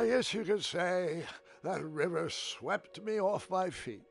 I guess you could say that river swept me off my feet.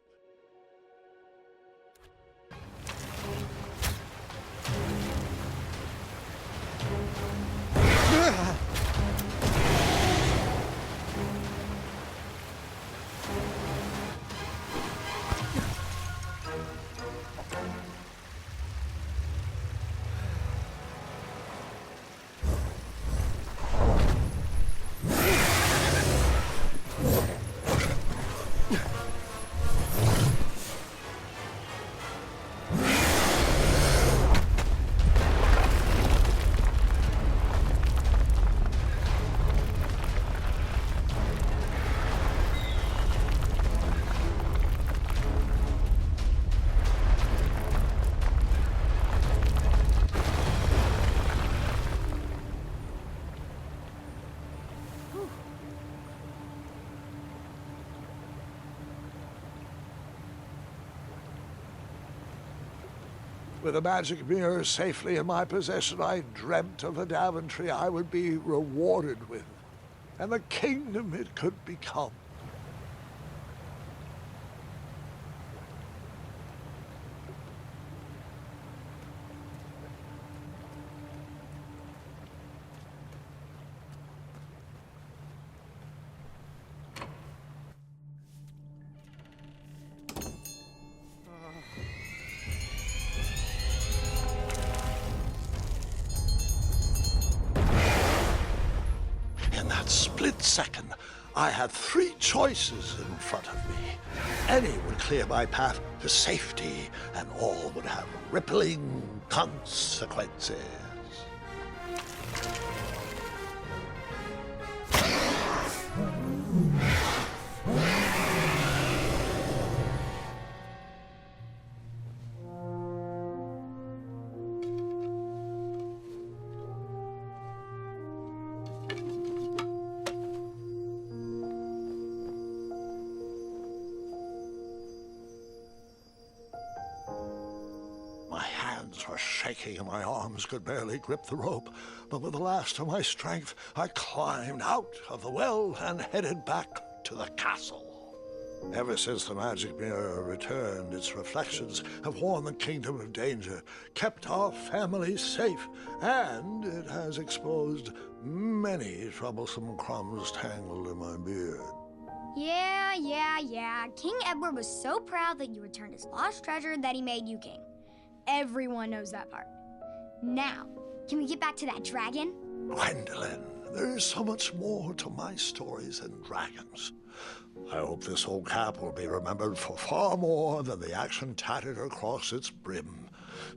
With the magic mirror safely in my possession, I dreamt of the Daventry I would be rewarded with, and the kingdom it could become. In that split second, I had three choices in front of me. Any would clear my path to safety, and all would have rippling consequences. My hands were shaking and my arms could barely grip the rope, but with the last of my strength, I climbed out of the well and headed back to the castle. Ever since the magic mirror returned, its reflections have warned the kingdom of danger, kept our family safe, and it has exposed many troublesome crumbs tangled in my beard. Yeah. King Edward was so proud that you returned his lost treasure that he made you king. Everyone knows that part. Now, can we get back to that dragon? Gwendolyn, there is so much more to my stories than dragons. I hope this old cap will be remembered for far more than the action tattered across its brim,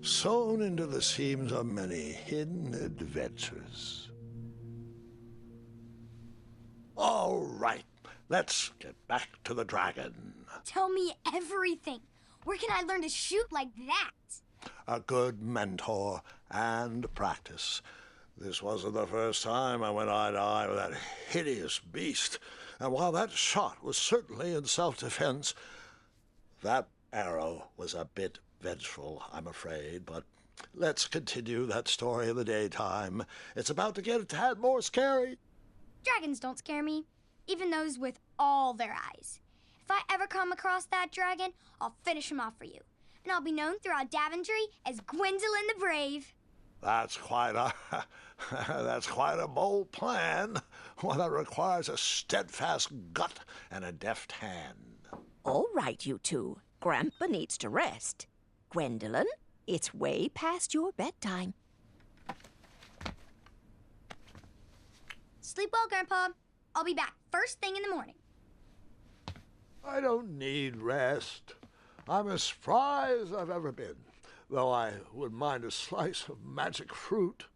sewn into the seams of many hidden adventures. All right, let's get back to the dragon. Tell me everything. Where can I learn to shoot like that? A good mentor and practice. This wasn't the first time I went eye to eye with that hideous beast, and while that shot was certainly in self-defense, that arrow was a bit vengeful, I'm afraid, but let's continue that story in the daytime. It's about to get a tad more scary. Dragons don't scare me, even those with all their eyes. If I ever come across that dragon, I'll finish him off for you. And I'll be known throughout Daventry as Gwendolyn the Brave. That's quite a bold plan. One that requires a steadfast gut and a deft hand. All right, you two. Grandpa needs to rest. Gwendolyn, it's way past your bedtime. Sleep well, Grandpa. I'll be back first thing in the morning. I don't need rest. I'm as spry as I've ever been, though I wouldn't mind a slice of magic fruit.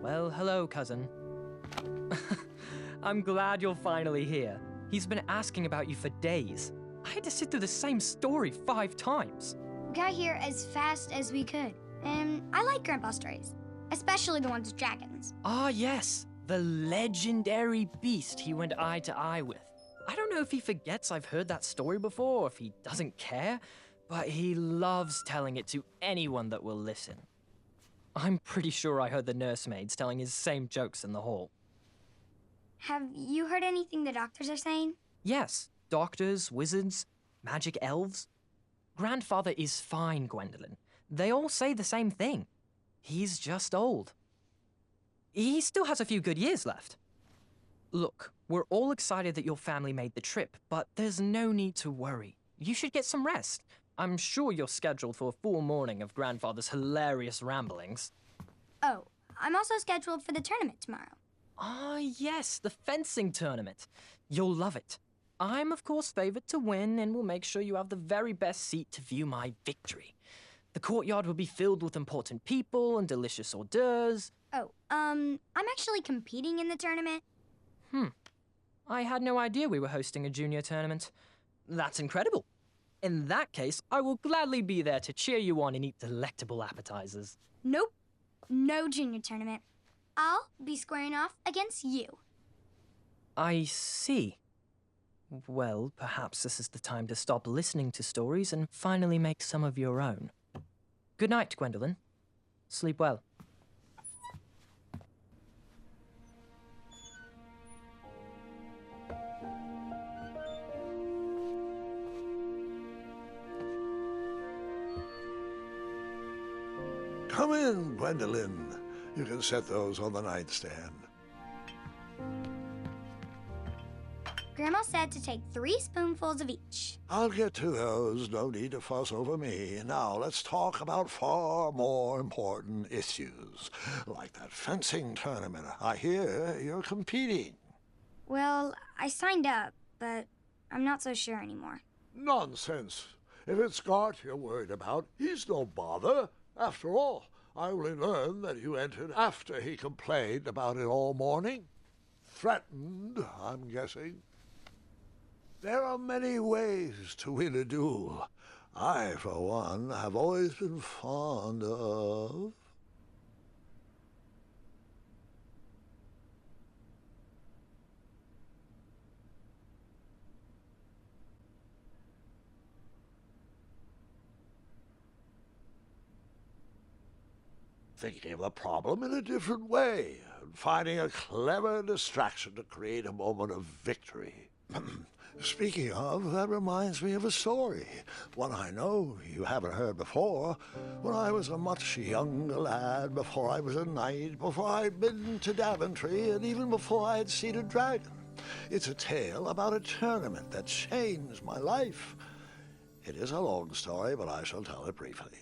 Well, hello, cousin. I'm glad you're finally here. He's been asking about you for days. I had to sit through the same story 5 times. We got here as fast as we could. And I like Grandpa's stories, especially the ones with dragons. Ah, yes, the legendary beast he went eye to eye with. I don't know if he forgets I've heard that story before or if he doesn't care, but he loves telling it to anyone that will listen. I'm pretty sure I heard the nursemaids telling his same jokes in the hall. Have you heard anything the doctors are saying? Yes, doctors, wizards, magic elves. Grandfather is fine, Gwendolyn. They all say the same thing. He's just old. He still has a few good years left. Look, we're all excited that your family made the trip, but there's no need to worry. You should get some rest. I'm sure you're scheduled for a full morning of Grandfather's hilarious ramblings. Oh, I'm also scheduled for the tournament tomorrow. Ah, yes, the fencing tournament. You'll love it. I'm, of course, favored to win and will make sure you have the very best seat to view my victory. The courtyard will be filled with important people and delicious hors d'oeuvres. Oh, I'm actually competing in the tournament. I had no idea we were hosting a junior tournament. That's incredible. In that case, I will gladly be there to cheer you on and eat delectable appetizers. Nope, no junior tournament. I'll be squaring off against you. I see. Well, perhaps this is the time to stop listening to stories and finally make some of your own. Good night, Gwendolyn. Sleep well. Come in, Gwendolyn. You can set those on the nightstand. Grandma said to take 3 spoonfuls of each. I'll get to those. No need to fuss over me. Now let's talk about far more important issues, like that fencing tournament. I hear you're competing. Well, I signed up, but I'm not so sure anymore. Nonsense. If it's Scott you're worried about, he's no bother. After all, I only learned that you entered after he complained about it all morning. Threatened, I'm guessing. There are many ways to win a duel. I, for one, have always been fond of... thinking of the problem in a different way, and finding a clever distraction to create a moment of victory. Speaking of, that reminds me of a story, one I know you haven't heard before. When I was a much younger lad, before I was a knight, before I'd been to Daventry, and even before I had seen a dragon. It's a tale about a tournament that changed my life. It is a long story, but I shall tell it briefly.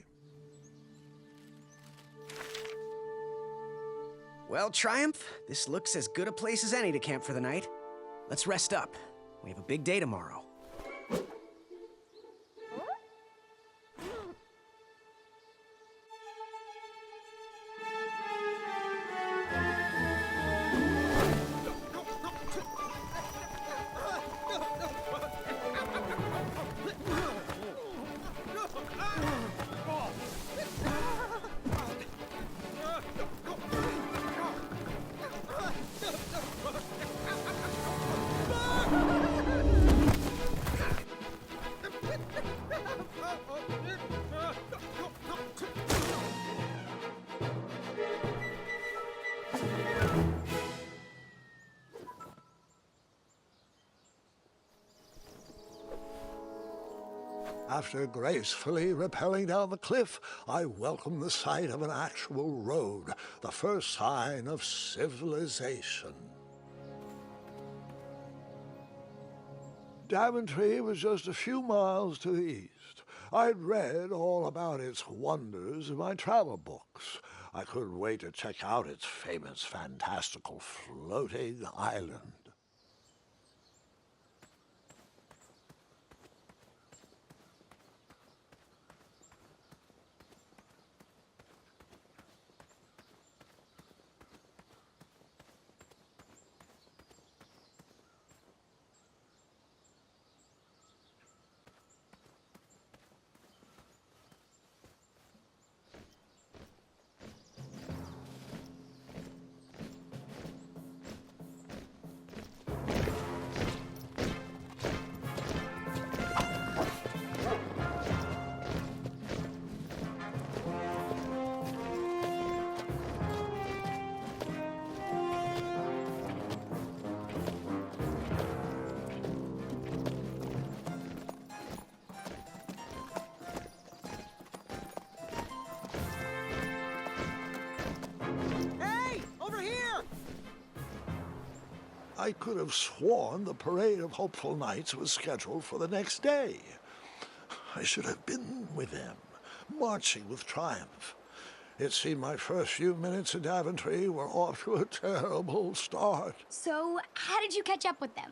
Well, Triumph, this looks as good a place as any to camp for the night. Let's rest up. We have a big day tomorrow. After gracefully rappelling down the cliff, I welcomed the sight of an actual road, the first sign of civilization. Daventry was just a few miles to the east. I'd read all about its wonders in my travel books. I couldn't wait to check out its famous, fantastical floating island. I could have sworn the Parade of Hopeful Knights was scheduled for the next day. I should have been with them, marching with triumph. It seemed my first few minutes in Daventry were off to a terrible start. So, how did you catch up with them?